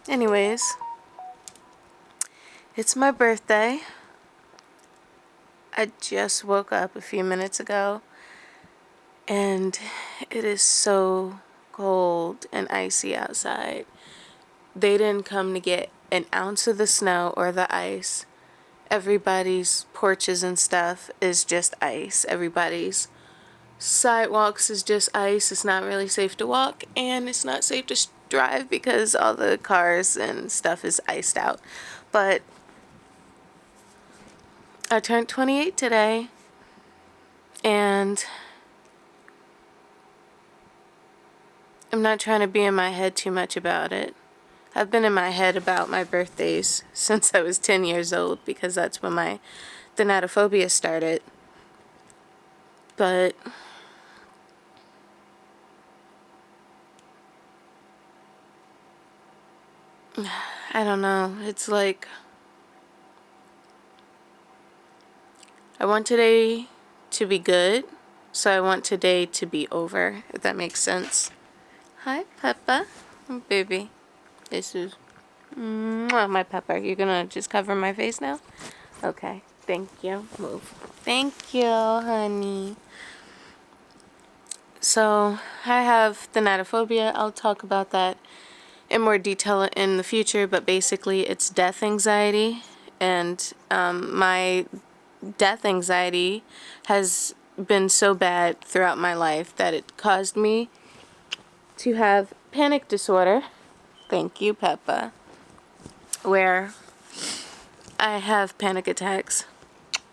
Anyways, it's my birthday. I just woke up a few minutes ago and it is so cold and icy outside. They didn't come to get an ounce of the snow or the ice. Everybody's porches and stuff is just ice. Everybody's sidewalks is just ice. It's not really safe to walk and it's not safe to drive because all the cars and stuff is iced out. But I turned 28 today and I'm not trying to be in my head too much about it. I've been in my head about my birthdays since I was 10 years old because that's when my thanatophobia started. But I don't know. It's like I want today to be good, so I want today to be over, if that makes sense. Hi, Peppa. Baby. This is my Pepper. You're gonna just cover my face now? Okay. Thank you. Move. Thank you, honey. So, I have thanatophobia. I'll talk about that in more detail in the future, but basically it's death anxiety. And my death anxiety has been so bad throughout my life that it caused me to have panic disorder. Thank you, Peppa. Where I have panic attacks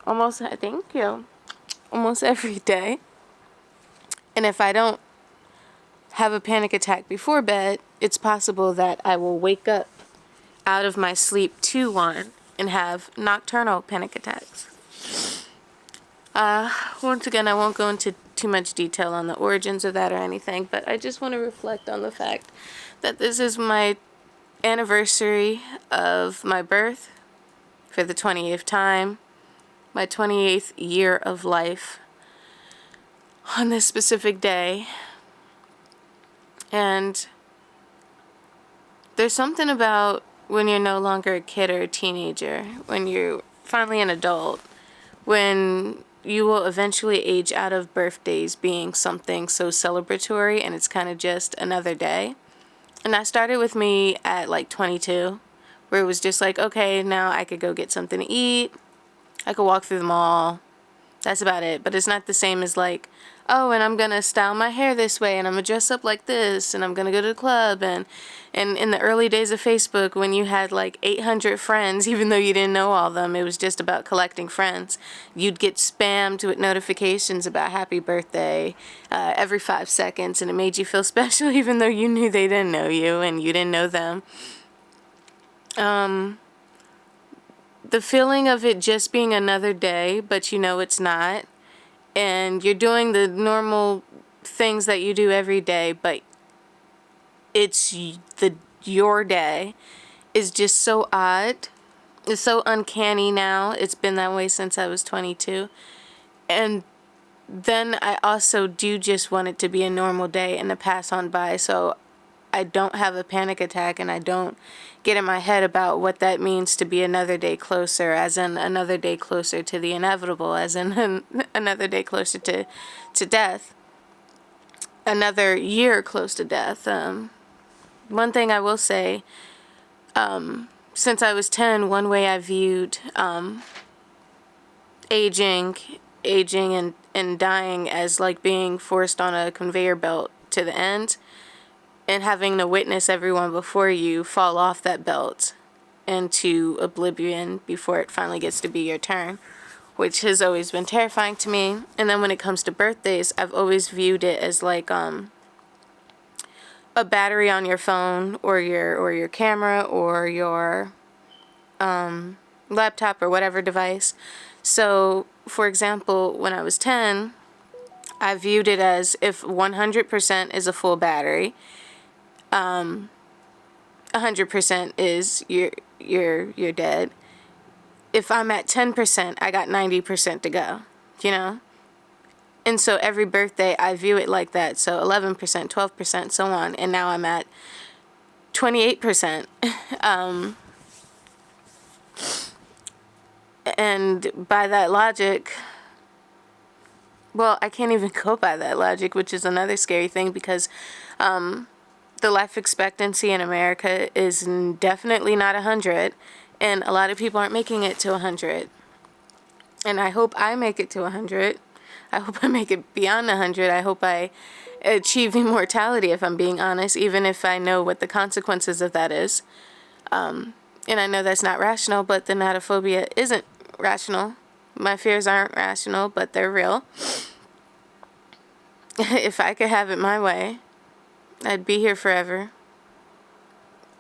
almost every day. And if I don't have a panic attack before bed, it's possible that I will wake up out of my sleep to one and have nocturnal panic attacks. Once again, I won't go into too much detail on the origins of that or anything, but I just want to reflect on the fact that this is my anniversary of my birth for the 28th time, my 28th year of life on this specific day. And there's something about when you're no longer a kid or a teenager, when you're finally an adult, when you will eventually age out of birthdays being something so celebratory and it's kind of just another day. And that started with me at like 22, where it was just like, okay, now I could go get something to eat. I could walk through the mall. That's about it. But it's not the same as like, oh, and I'm going to style my hair this way and I'm going to dress up like this and I'm going to go to the club. And in the early days of Facebook, when you had like 800 friends, even though you didn't know all of them, it was just about collecting friends. You'd get spammed with notifications about happy birthday every 5 seconds, and it made you feel special even though you knew they didn't know you and you didn't know them. The feeling of it just being another day, but you know it's not, and you're doing the normal things that you do every day, but it's your day, is just so odd. It's so uncanny now. It's been that way since I was 22. And then I also do just want it to be a normal day and to pass on by, so I don't have a panic attack and I don't get in my head about what that means to be another day closer, as in another day closer to the inevitable, as in another day closer to death, another year close to death. One thing I will say, since I was 10, one way I viewed aging and dying as like being forced on a conveyor belt to the end, and having to witness everyone before you fall off that belt into oblivion before it finally gets to be your turn, which has always been terrifying to me. And then when it comes to birthdays, I've always viewed it as like a battery on your phone or your camera or your laptop or whatever device. So, for example, when I was 10, I viewed it as if 100% is a full battery, 100% is you're dead. If I'm at 10%, I got 90% to go, you know? And so every birthday I view it like that. So 11%, 12%, so on. And now I'm at 28%. And by that logic, well, I can't even go by that logic, which is another scary thing, because the life expectancy in America is definitely not 100, and a lot of people aren't making it to 100. And I hope I make it to 100. I hope I make it beyond 100. I hope I achieve immortality, if I'm being honest, even if I know what the consequences of that is. And I know that's not rational, but the natophobia isn't rational. My fears aren't rational, but they're real. If I could have it my way, I'd be here forever.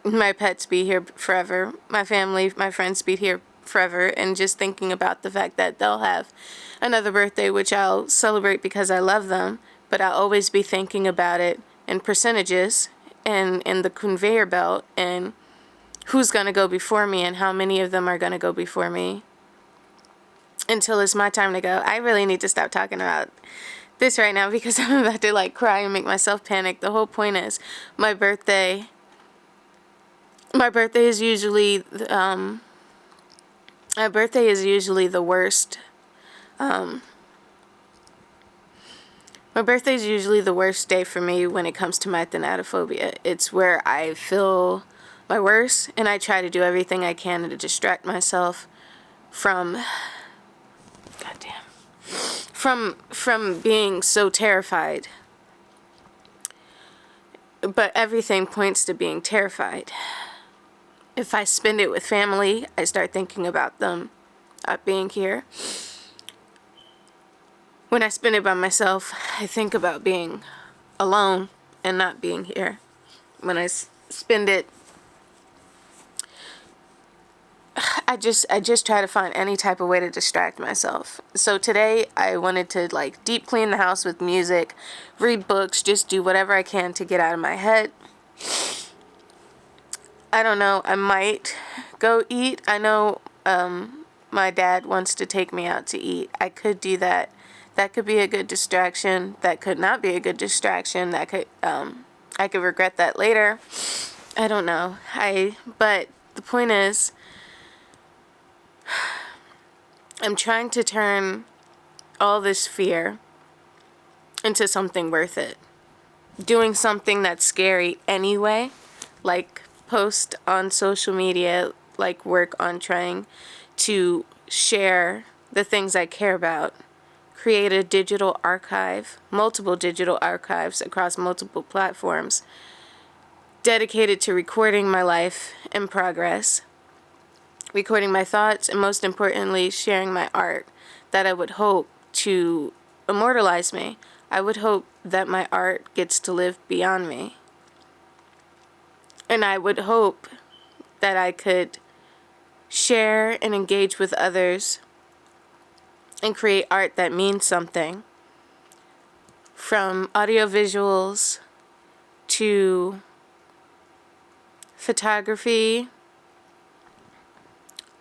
My pets be here forever. My family, my friends be here forever. And just thinking about the fact that they'll have another birthday, which I'll celebrate because I love them, but I'll always be thinking about it in percentages and in the conveyor belt and who's going to go before me and how many of them are going to go before me until it's my time to go. I really need to stop talking about this right now because I'm about to like cry and make myself panic. The whole point is my birthday is usually the worst. My birthday is usually the worst day for me when it comes to my thanatophobia. It's where I feel my worst, and I try to do everything I can to distract myself from being so terrified. But everything points to being terrified. If I spend it with family, I start thinking about them not being here. When I spend it by myself, I think about being alone and not being here. When I spend it, I just try to find any type of way to distract myself. So today I wanted to like deep clean the house with music, read books, just do whatever I can to get out of my head. I don't know, I might go eat. I know my dad wants to take me out to eat. I could do that. That could be a good distraction. That could not be a good distraction. That could I could regret that later. I don't know. But the point is, I'm trying to turn all this fear into something worth it. Doing something that's scary anyway, like post on social media, like work on trying to share the things I care about. Create a digital archive, multiple digital archives across multiple platforms, dedicated to recording my life in progress, recording my thoughts, and most importantly, sharing my art that I would hope to immortalize me. I would hope that my art gets to live beyond me. And I would hope that I could share and engage with others and create art that means something. From audiovisuals to photography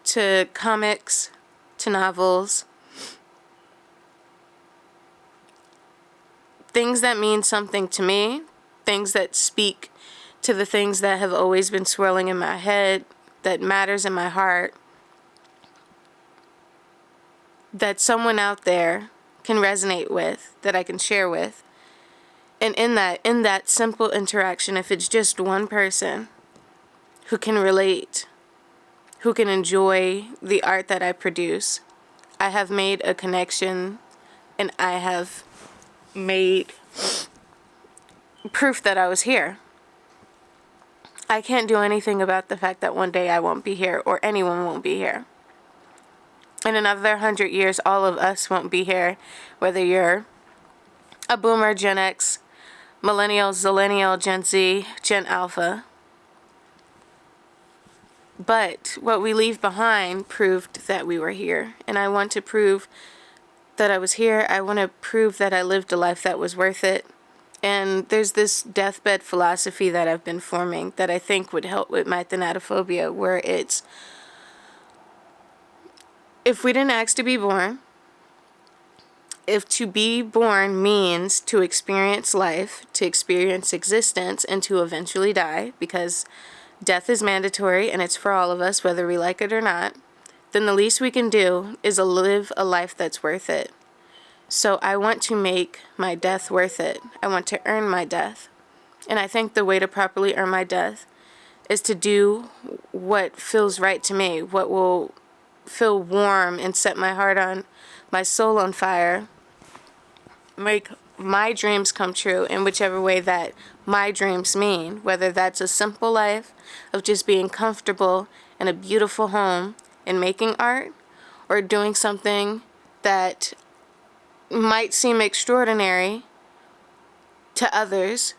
to comics to novels. Things that mean something to me, things that speak to the things that have always been swirling in my head, that matters in my heart, that someone out there can resonate with, that I can share with. And in that simple interaction, if it's just one person who can relate, who can enjoy the art that I produce, I have made a connection and I have made proof that I was here. I can't do anything about the fact that one day I won't be here or anyone won't be here. In another 100 years, all of us won't be here, whether you're a boomer, Gen X, millennial, zillennial, Gen Z, Gen Alpha. But what we leave behind proved that we were here. And I want to prove that I was here. I want to prove that I lived a life that was worth it. And there's this deathbed philosophy that I've been forming that I think would help with my thanatophobia, where it's, if we didn't ask to be born, if to be born means to experience life, to experience existence, and to eventually die, because death is mandatory and it's for all of us, whether we like it or not, then the least we can do is live a life that's worth it. So I want to make my death worth it. I want to earn my death. And I think the way to properly earn my death is to do what feels right to me, what will feel warm and set my heart on, my soul on fire, make my dreams come true in whichever way that my dreams mean, whether that's a simple life of just being comfortable in a beautiful home and making art, or doing something that might seem extraordinary to others,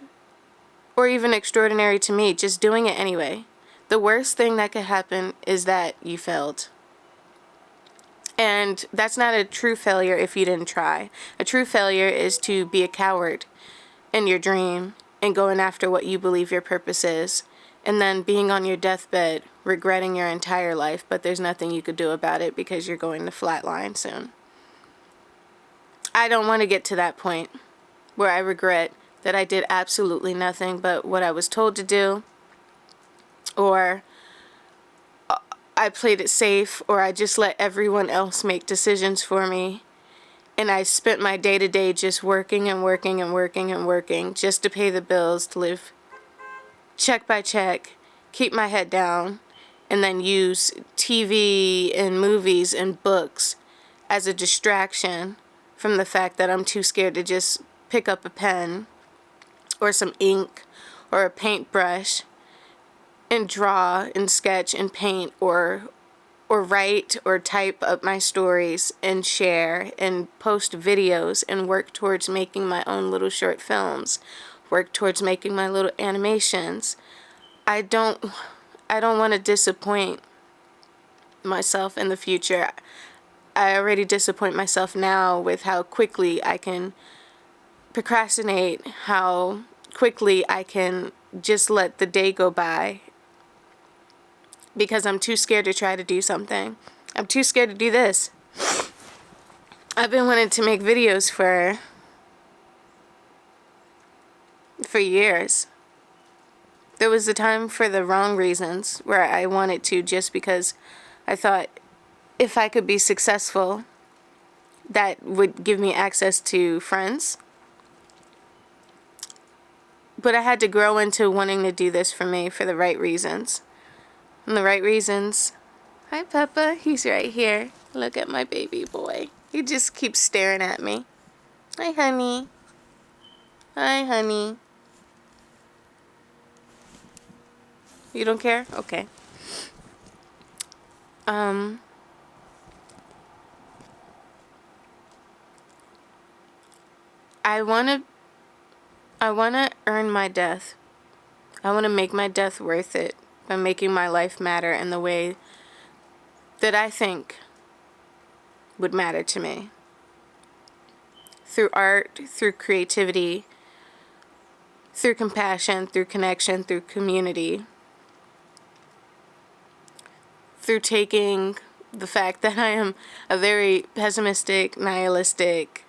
or even extraordinary to me, just doing it anyway. The worst thing that could happen is that you failed. And that's not a true failure if you didn't try. A true failure is to be a coward in your dream and going after what you believe your purpose is, and then being on your deathbed regretting your entire life, but there's nothing you could do about it because you're going to flatline soon. I don't want to get to that point where I regret that I did absolutely nothing but what I was told to do, or I played it safe, or I just let everyone else make decisions for me, and I spent my day-to-day just working and working and working and working just to pay the bills, to live check by check, keep my head down, and then use TV and movies and books as a distraction from the fact that I'm too scared to just pick up a pen or some ink or a paintbrush and draw and sketch and paint or write or type up my stories and share and post videos and work towards making my own little short films, work towards making my little animations. I don't want to disappoint myself in the future. I already disappoint myself now with how quickly I can procrastinate, how quickly I can just let the day go by because I'm too scared to try to do something. I'm too scared to do this. I've been wanting to make videos for years. There was a time for the wrong reasons where I wanted to, just because I thought if I could be successful, that would give me access to friends. But I had to grow into wanting to do this for me for the right reasons. And the right reasons... Hi, Peppa. He's right here. Look at my baby boy. He just keeps staring at me. Hi, honey. Hi, honey. You don't care? Okay. I want to earn my death. I want to make my death worth it by making my life matter in the way that I think would matter to me. Through art, through creativity, through compassion, through connection, through community. Through taking the fact that I am a very pessimistic, nihilistic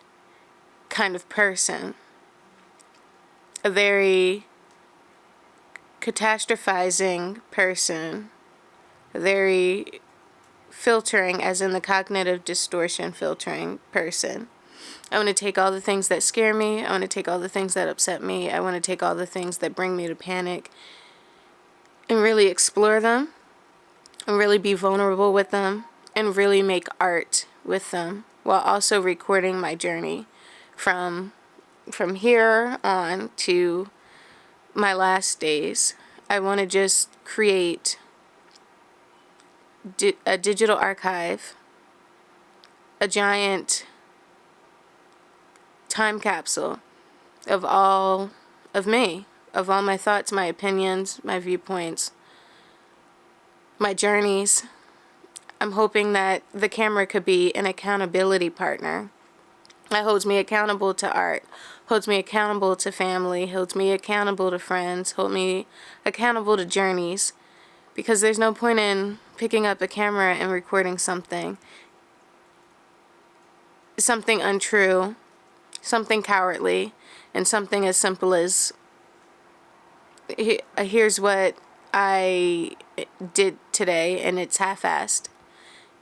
kind of person. A very catastrophizing person. A very filtering, as in the cognitive distortion filtering person. I want to take all the things that scare me. I want to take all the things that upset me. I want to take all the things that bring me to panic and really explore them and really be vulnerable with them and really make art with them, while also recording my journey from here on to my last days. I want to just create a digital archive, a giant time capsule of all of me, of all my thoughts, my opinions, my viewpoints, my journeys. I'm hoping that the camera could be an accountability partner that holds me accountable to art, holds me accountable to family, holds me accountable to friends, holds me accountable to journeys, because there's no point in picking up a camera and recording something something untrue, something cowardly, and something as simple as, here's what I did today and it's half-assed,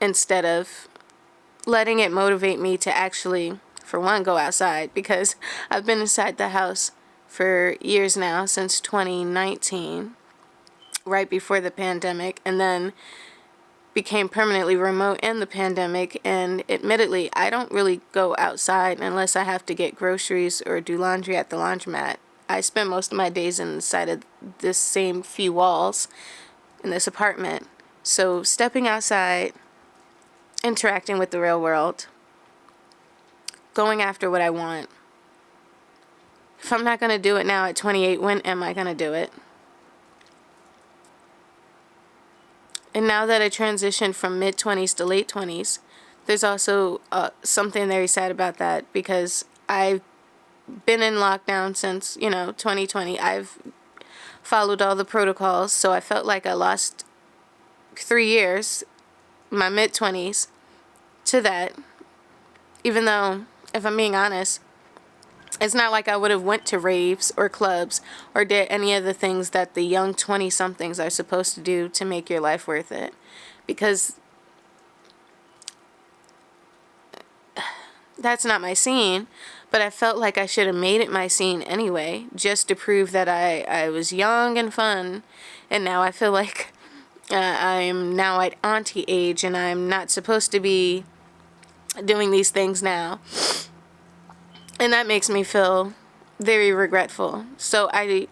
instead of letting it motivate me to actually, for one, go outside, because I've been inside the house for years now, since 2019, right before the pandemic, and then became permanently remote in the pandemic. And admittedly, I don't really go outside unless I have to get groceries or do laundry at the laundromat. I spend most of my days inside of this same few walls in this apartment. So stepping outside, interacting with the real world, going after what I want. If I'm not going to do it now at 28, when am I going to do it? And now that I transitioned from mid-20s to late 20s, there's also something very sad about that, because I've been in lockdown since, 2020. I've followed all the protocols, so I felt like I lost 3 years, my mid-20s, to that. Even though, if I'm being honest, it's not like I would have went to raves or clubs or did any of the things that the young 20-somethings are supposed to do to make your life worth it. Because that's not my scene, but I felt like I should have made it my scene anyway, just to prove that I was young and fun. And now I feel like I'm now at auntie age and I'm not supposed to be doing these things now. And that makes me feel very regretful. So I'm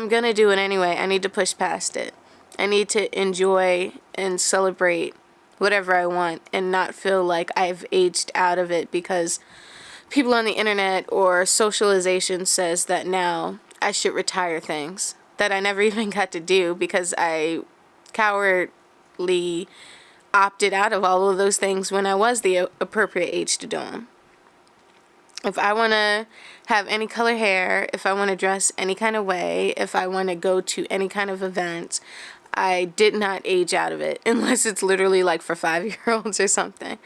going to do it anyway. I need to push past it. I need to enjoy and celebrate whatever I want and not feel like I've aged out of it because people on the internet or socialization says that now I should retire things that I never even got to do because I cowardly opted out of all of those things when I was the appropriate age to do them. If I want to have any color hair, if I want to dress any kind of way, if I want to go to any kind of event, I did not age out of it, unless it's literally like for 5-year-olds or something.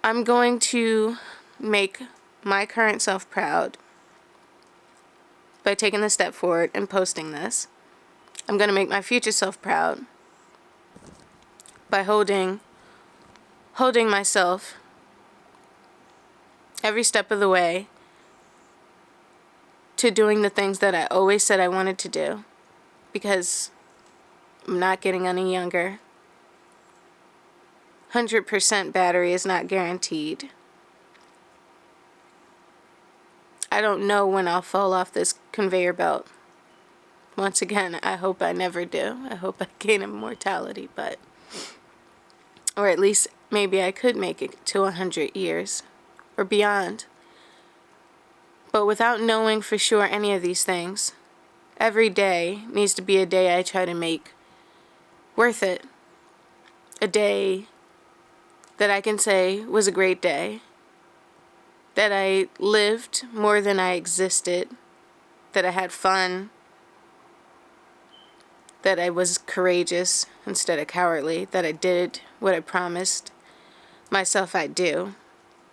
I'm going to make my current self proud by taking the step forward and posting this. I'm going to make my future self proud by holding myself every step of the way to doing the things that I always said I wanted to do, because I'm not getting any younger. 100% battery is not guaranteed. I don't know when I'll fall off this conveyor belt. Once again, I hope I never do. I hope I gain immortality, or at least maybe I could make it to 100 years. Or beyond. But without knowing for sure any of these things, every day needs to be a day I try to make worth it. A day that I can say was a great day. That I lived more than I existed. That I had fun. That I was courageous instead of cowardly. That I did what I promised myself I'd do.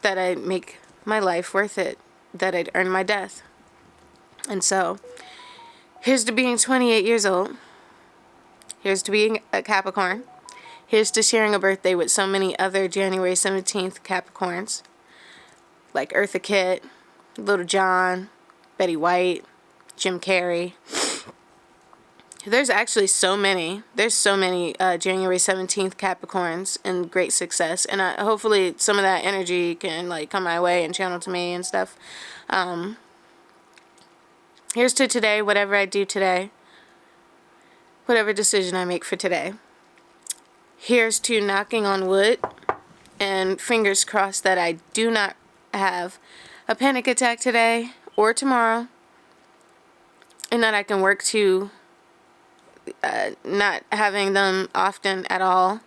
That I'd make my life worth it, that I'd earn my death. And so, here's to being 28 years old. Here's to being a Capricorn. Here's to sharing a birthday with so many other January 17th Capricorns, like Eartha Kitt, Little John, Betty White, Jim Carrey. There's actually so many. There's so many January 17th Capricorns in great success. And hopefully some of that energy can come my way and channel to me and stuff. Here's to today, whatever I do today. Whatever decision I make for today. Here's to knocking on wood and fingers crossed that I do not have a panic attack today or tomorrow. And that I can work to not having them often at all.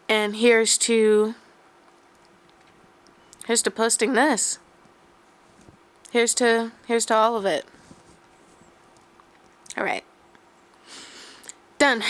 And here's to posting this. Here's to all of it. All right. Done.